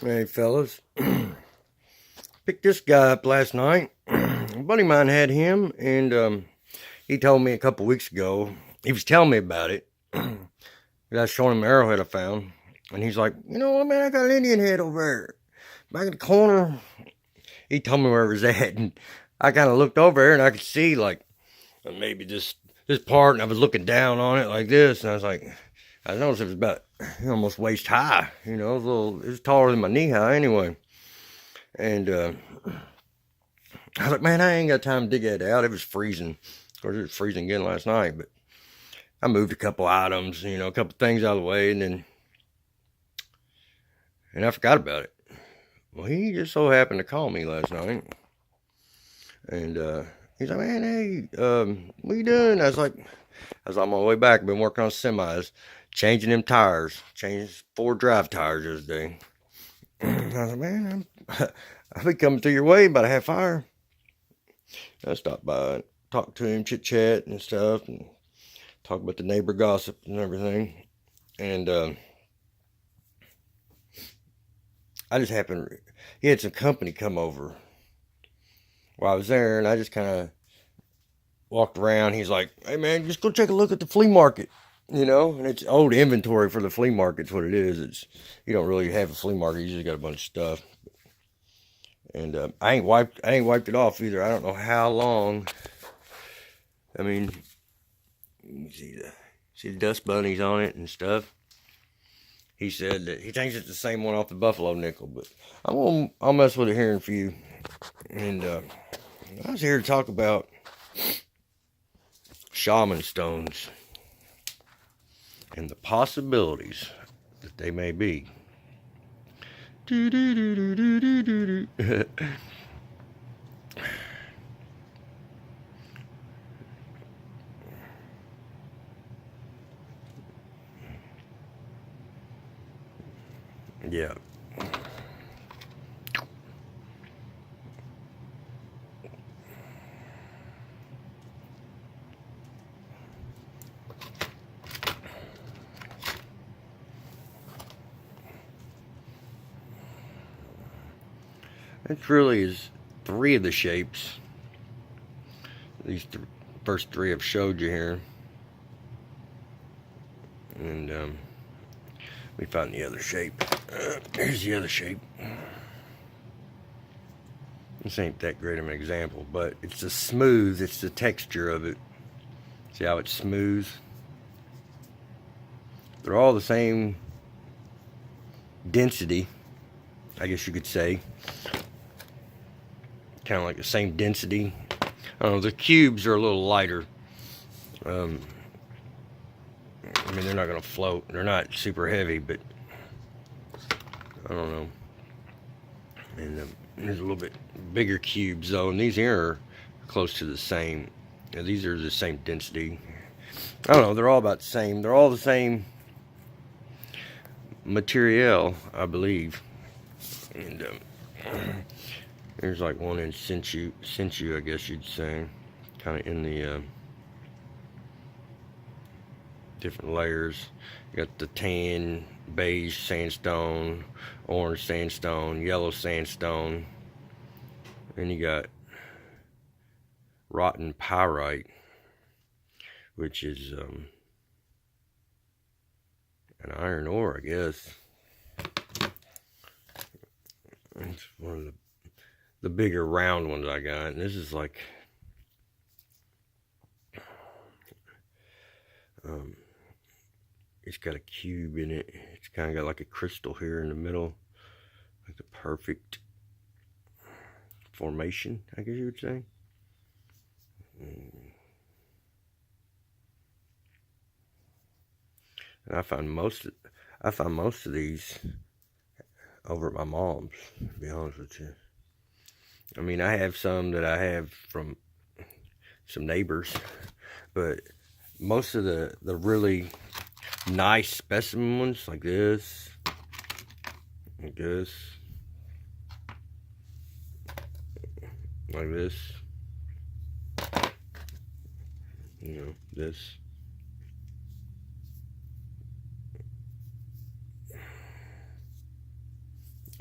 Hey fellas, picked this guy up last night. A buddy of mine had him, and he told me a couple weeks ago. He was telling me about it. I was showing him an arrowhead I found, and he's like, "You know what, man? I got an Indian head over there, back in the corner." He told me where it was at, and I kind of looked over there, and I could see like maybe this part, and I was looking down on it like this, and I was like, I noticed it was about almost waist high. It was taller than my knee high anyway. And I was like, man, I ain't got time to dig that out. It was freezing. Of course, it was freezing again last night, but I moved a couple items, a couple things out of the way, and I forgot about it. Well, he just so happened to call me last night, and he's like, man, hey, what you doing? I was on my way back. Been working on semis, changing them tires, changed 4 drive tires this day. I was like, man, I'll be coming through your way about a half hour. I stopped by, talked to him, chit chat and stuff, and talk about the neighbor gossip and everything. And I just happened, he had some company come over while I was there, and I just kind of walked around. He's like, hey man, just go take a look at the flea market. And it's old inventory for the flea market's what it is. You don't really have a flea market, you just got a bunch of stuff. And I ain't wiped it off either. I don't know how long. I mean, you see the dust bunnies on it and stuff. He said that he thinks it's the same one off the Buffalo nickel, but I'll mess with it here in a few. And I was here to talk about shaman stones and the possibilities that they may be. Yeah. It really is 3 of the shapes. These first 3 I've showed you here. And we found the other shape. Here's the other shape. This ain't that great of an example, but it's it's the texture of it. See how it's smooth? They're all the same density, I guess you could say. Kind of like the same density. I don't know, the cubes are a little lighter. I mean, they're not going to float. They're not super heavy, but I don't know. And there's a little bit bigger cubes, though, and these here are close to the same. These are the same density. I don't know. They're all about the same. They're all the same material, I believe. And there's like one in situ, I guess you'd say, kind of in the different layers. You got the tan, beige sandstone, orange sandstone, yellow sandstone, and you got rotten pyrite, which is an iron ore, I guess. It's one of the bigger round ones I got, and this is like it's got a cube in it. It's kind of got like a crystal here in the middle, like the perfect formation, I guess you would say. And I found most of these over at my mom's, to be honest with you. I mean, I have some that I have from some neighbors, but most of the really nice specimen ones, like this, like this, like this, this.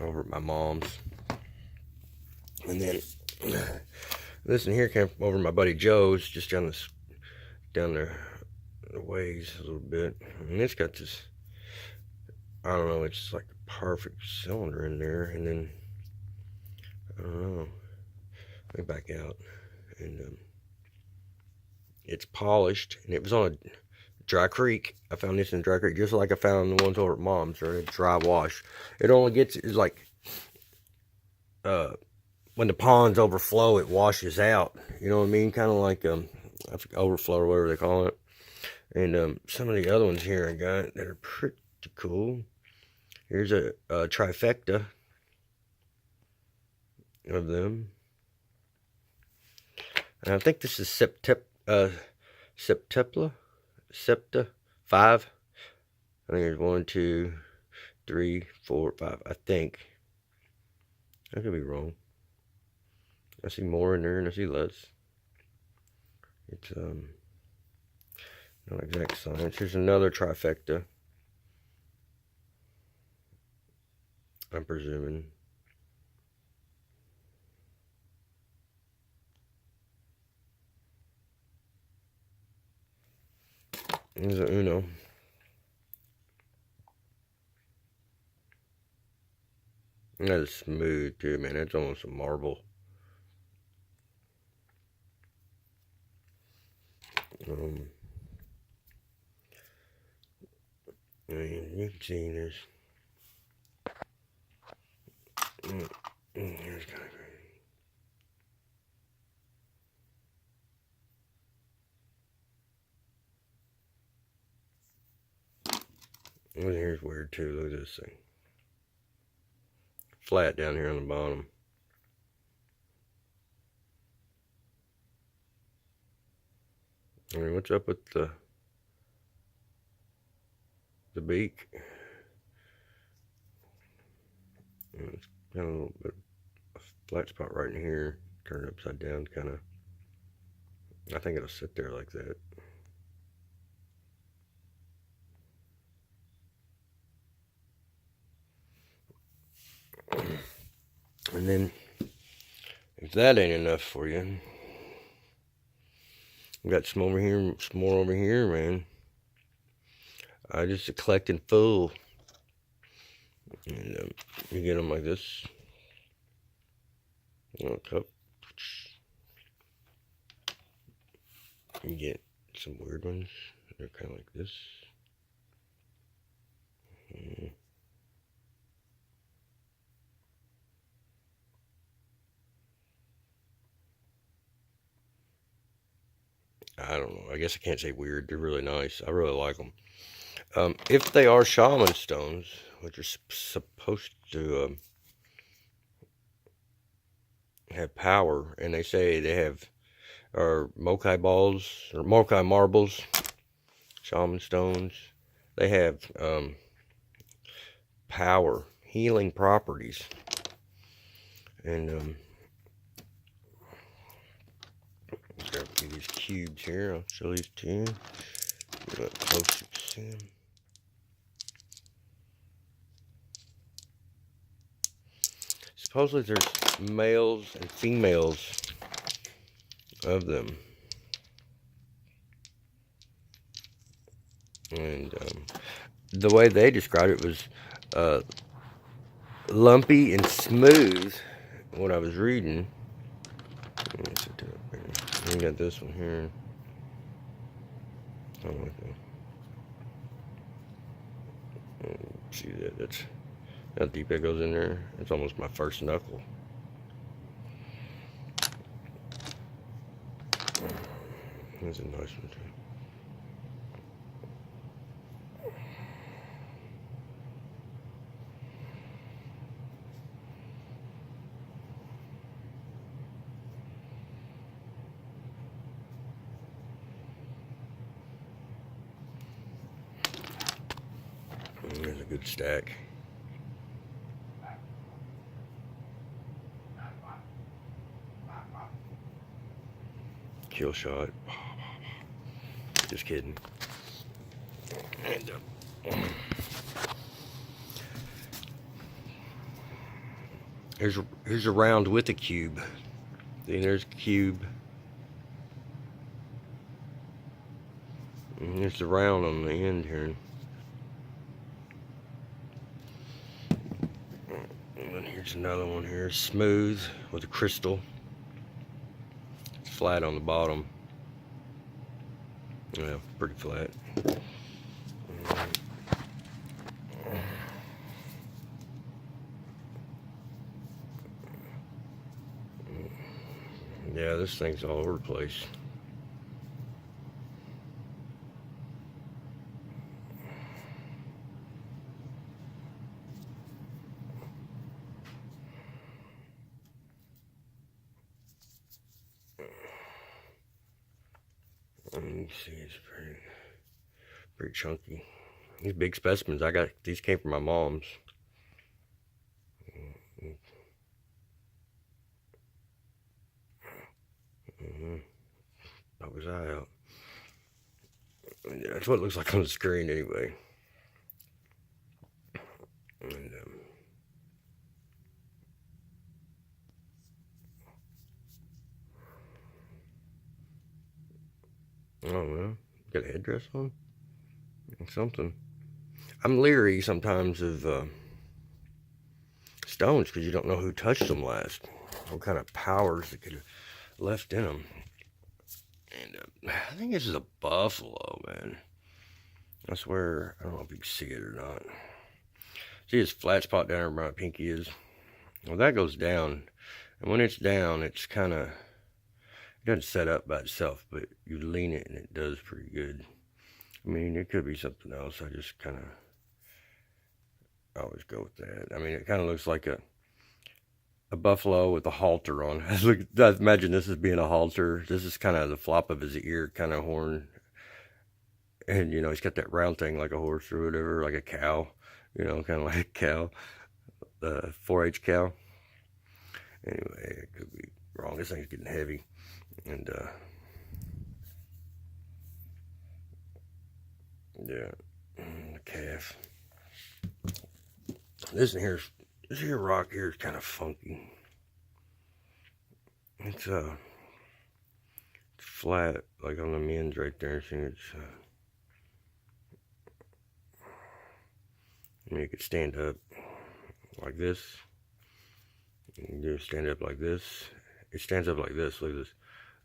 over at my mom's. And then this in here came from over my buddy Joe's, just down the ways a little bit. And it's got this, I don't know, it's like a perfect cylinder in there. And then I don't know, let me back out. And it's polished, and it was on a dry creek. I found this in Dry Creek, just like I found the ones over at Mom's. They're a dry wash. It only gets, it's like when the ponds overflow, it washes out. You know what I mean? Kind of like overflow or whatever they call it. And some of the other ones here I got that are pretty cool. Here's a trifecta of them. And I think this is Septa 5. I think there's 1, 2, 3, 4, 5. I think. I could be wrong. I see more in there and I see less. It's not exact science. Here's another trifecta. I'm presuming. There's a Uno. And that is smooth too, man. That's almost a marble. I mean, you can see there's here's kind of crazy. And here's weird too. Look at this thing. Flat down here on the bottom. I mean, what's up with the beak? It's kind of a little bit a flat spot right in here. Turn it upside down, kind of. I think it'll sit there like that. And then, if that ain't enough for you, we got some over here, some more over here, man. I just collecting full. And you get them like this. Cup. You get some weird ones. They're kind of like this. I don't know. I guess I can't say weird. They're really nice. I really like them. If they are shaman stones, which are supposed to have power, and they say they have Mokai balls or Mokai marbles, shaman stones, they have power, healing properties. And grab a few of these cubes here. I'll show these to you. Get up closer to see them. Supposedly there's males and females of them. And the way they described it was lumpy and smooth. What I was reading. We got this one here. I don't like that. See that? That's how deep it goes in there. It's almost my first knuckle. That's a nice one too. There's a good stack. Kill shot. Just kidding. And Here's a round with a cube. See, there's a cube. And here's the round on the end here. And then here's another one here, smooth with a crystal. It's flat on the bottom. Yeah, pretty flat. Yeah, this thing's all over the place. You can see it's pretty chunky. These big specimens, these came from my mom's. Poke his eye out. Yeah, that's what it looks like on the screen anyway. And, oh well, got a headdress on? Something. I'm leery sometimes of stones because you don't know who touched them last. What kind of powers they could have left in them. And I think this is a buffalo, man. I swear, I don't know if you can see it or not. See this flat spot down there where my pinky is? Well, that goes down. And when it's down, it's kind of, it doesn't set up by itself, but you lean it and it does pretty good. I mean, it could be something else. I just kind of always go with that. I mean, it kind of looks like a buffalo with a halter on. I imagine this as being a halter. This is kind of the flop of his ear, kind of horn. And, you know, he's got that round thing like a horse or whatever, like a cow. You know, kind of like a cow. 4-H cow. Anyway, it could be wrong. This thing's getting heavy. And, yeah, the calf. This here rock here is kind of funky. It's flat, like on the men's right there. See, it's I mean, you could stand up like this. You can stand up like this. It stands up like this. Look at this.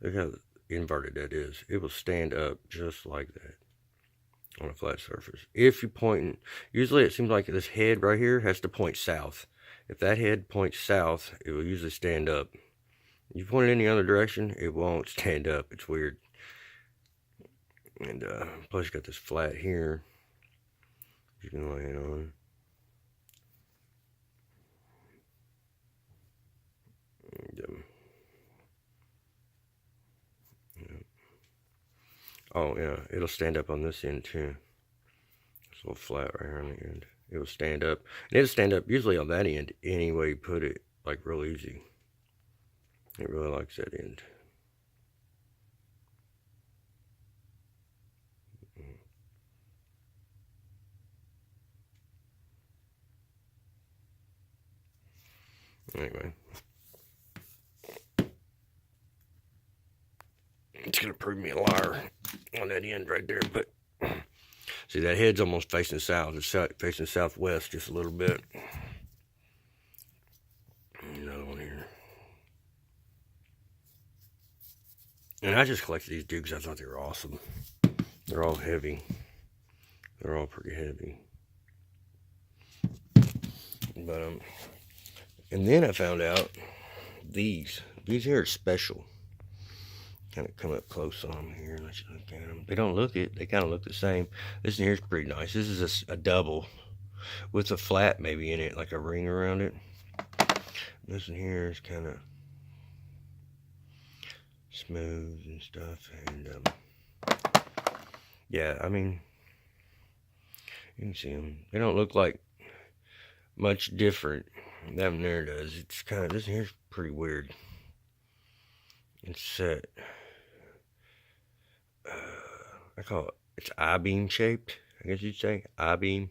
Look how inverted that is. It will stand up just like that on a flat surface. If you're pointing, usually it seems like this head right here has to point south. If that head points south, it will usually stand up. If you point it any other direction, it won't stand up. It's weird. And plus you got this flat here you can lay it on. And, oh yeah, it'll stand up on this end too. It's a little flat right here on the end. It will stand up. And it'll stand up usually on that end any way you put it, like real easy. It really likes that end. Anyway. It's going to prove me a liar on that end right there. But see, that head's almost facing south. It's facing southwest just a little bit. Another one here. And I just collected these dukes. I thought they were awesome. They're all heavy. They're all pretty heavy. But, and then I found out these here are special. Kind of come up close on them here. Let's look at them. They don't look it. They kind of look the same. This one here's pretty nice. This is a double with a flat maybe in it, like a ring around it. This one here is kind of smooth and stuff. And yeah, I mean, you can see them. They don't look like much different. That one there does. It's kind of, this one here's pretty weird. It's set. I call it, it's I-beam shaped, I guess you'd say, I-beam.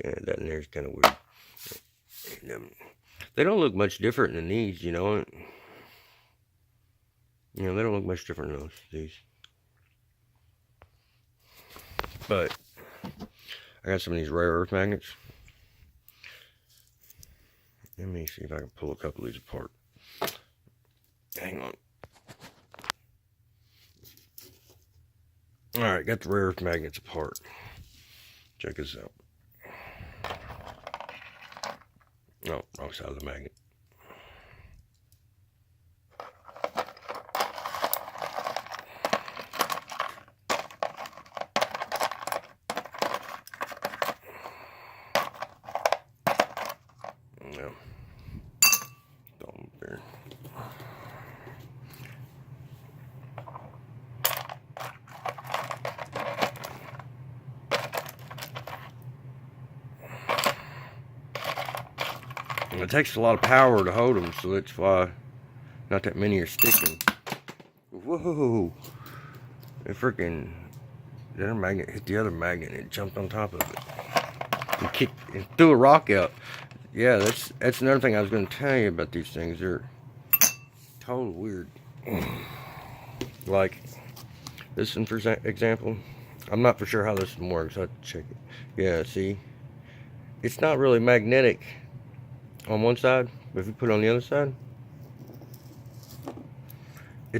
That in there is kind of weird. And, They don't look much different than these, you know. You know, they don't look much different than these. But I got some of these rare earth magnets. Let me see if I can pull a couple of these apart. Hang on. Alright, got the rare earth magnets apart. Check this out. No, wrong side of the magnet. No. Don't there. It takes a lot of power to hold them, so that's why not that many are sticking. Whoa! It freaking, the other magnet hit the other magnet and it jumped on top of it. And kicked and threw a rock out. Yeah, that's another thing I was going to tell you about these things. They're totally weird. Like this one, for example. I'm not for sure how this one works. I have to check it. Yeah, see? It's not really magnetic on one side, but if you put it on the other side,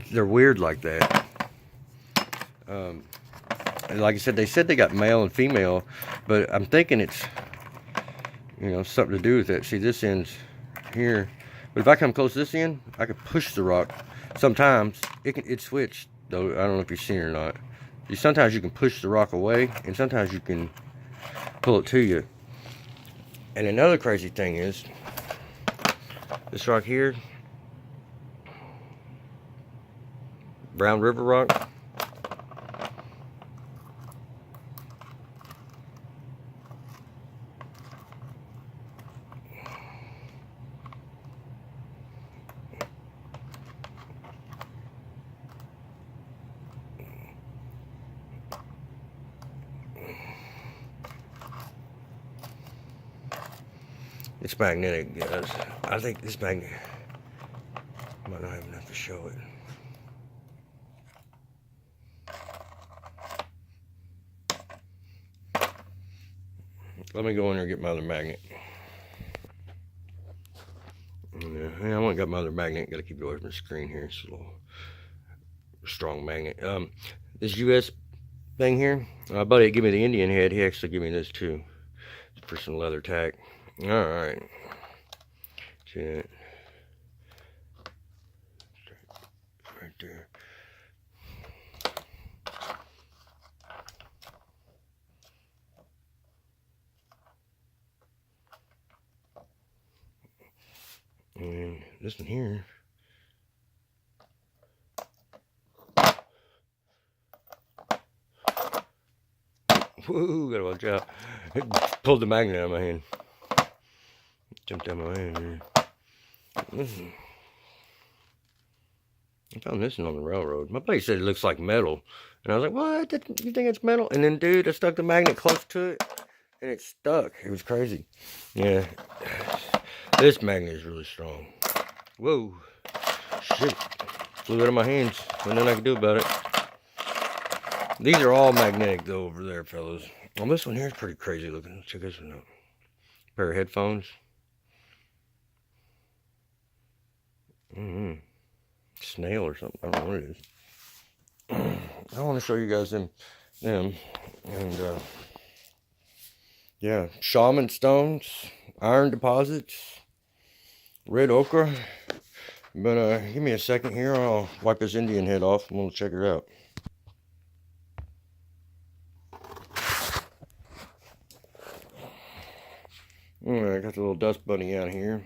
they're weird like that. And like I said, they got male and female, but I'm thinking it's, you know, something to do with that. See, this end's here, but if I come close to this end, I can push the rock. Sometimes it switched though. I don't know if you've seen it or not. Sometimes you can push the rock away, and sometimes you can pull it to you. And another crazy thing is this rock here, Brown River rock. It's magnetic, guys. I think this magnet might not have enough to show it. Let me go in there and get my other magnet. Yeah, I want to get my other magnet. Got to keep it away from the screen here. It's a little strong magnet. This US thing here, my buddy gave me the Indian head. He actually gave me this too. It's for some leather tack. All right. See that? Right there. And this one here. Whoa, gotta watch out. It pulled the magnet out of my hand. Jumped out of my hand here. I found this one on the railroad. My buddy said it looks like metal. And I was like, what? You think it's metal? And then, dude, I stuck the magnet close to it. And it stuck. It was crazy. Yeah. This magnet is really strong. Whoa. Shit. Flew out of my hands. Nothing I could do about it. These are all magnetic, though, over there, fellas. Well, this one here is pretty crazy looking. Check this one out. Pair of headphones. Snail or something. I don't know what it is. I want to show you guys them. And yeah, Shaman stones, iron deposits, red ochre. But give me a second here. I'll wipe this Indian head off and we'll check her out. Alright, I got the little dust bunny out here.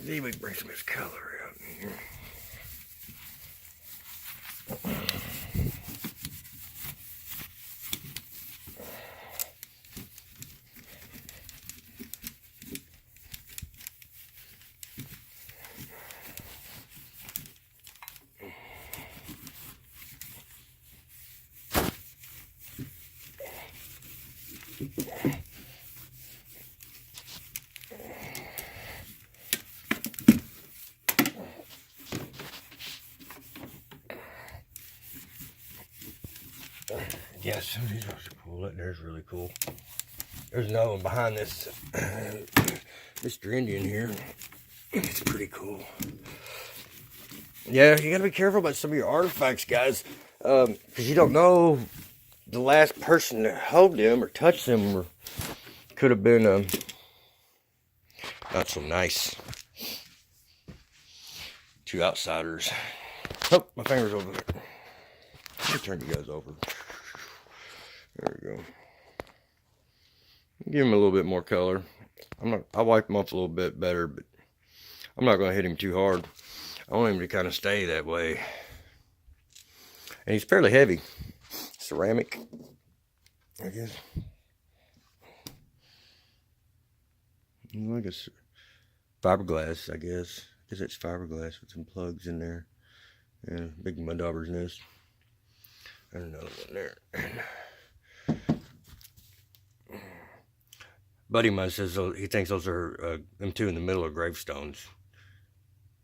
See if we can bring some of this color out in here. Yes, these are cool. That there's really cool. There's another one behind this Mr. Indian here. It's pretty cool. Yeah, you gotta be careful about some of your artifacts, guys, because you don't know the last person that held them or touched them or could have been not so nice. Two outsiders. Oh, my finger's over there. Let me turn you guys over. There we go. Give him a little bit more color. I'll wipe him off a little bit better, but I'm not gonna hit him too hard. I want him to kind of stay that way. And he's fairly heavy. Ceramic, I guess. Like a fiberglass, I guess. I guess it's fiberglass with some plugs in there. Yeah, big mud dauber's nest. And another one there. Buddy of mine says he thinks those are them two in the middle of gravestones.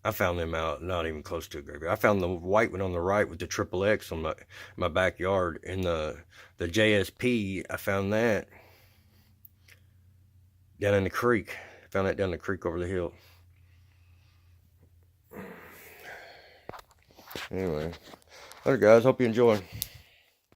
I found them out not even close to a graveyard. I found the white one on the right with the triple X on my backyard. And the JSP, I found that down in the creek. I found that down the creek over the hill. Anyway, all right, guys, hope you enjoy.